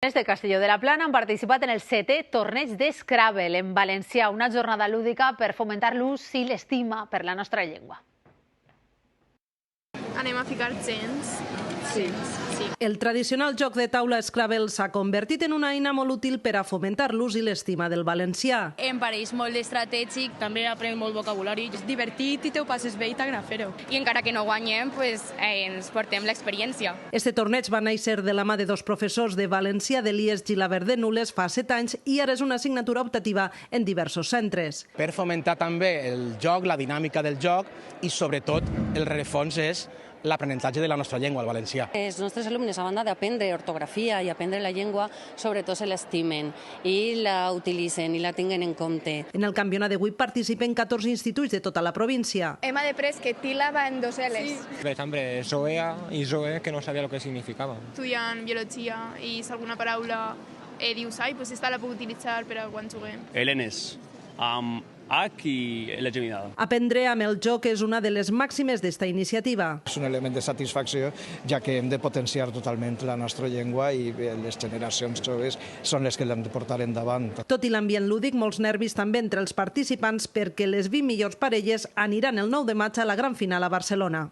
Els de Castelló de la Plana han participat en el 7è torneig d'Scrabble en valencià, una jornada lúdica per fomentar l'ús i l'estima per la nostra llengua. Anem a ficar cents. Sí. El tradicional joc de taula Scrabble s'ha convertit en una eina molt útil per a fomentar l'ús i l'estima del valencià. Em pareix molt estratègic. També aprèn molt vocabulari. És divertit i te ho passes bé i t'agrada fer-ho. I encara que no guanyem, ens portem l'experiència. Este torneig va néixer de la mà de dos professors de valencià de l'IES Gilabert de Nules fa 7 anys i ara és una assignatura optativa en diversos centres. Per fomentar també el joc, la dinàmica del joc i sobretot el rerefons és l'aprenentatge de la nostra llengua, el valencià. Els nostres alumnes, a banda d'aprendre ortografia i aprendre la llengua, sobretot se l'estimen i la utilitzen i la tinguen en compte. En el campionat d'avui participen 14 instituts de tota la província. Hem après que tila va en 2 L's. Per exemple, Zoea i Zoe, que no sabia el que significava. Estudiant biologia i si alguna paraula dius, pues esta la puc utilitzar per a quan juguem. Helenes, amb H i L geminada. Aprendre amb el joc és una de les màximes d'esta iniciativa. És un element de satisfacció, ja que hem de potenciar totalment la nostra llengua i les generacions joves són les que l'han de portar endavant. Tot i l'ambient lúdic, molts nervis també entre els participants perquè les 20 millors parelles aniran el 9 de maig a la gran final a Barcelona.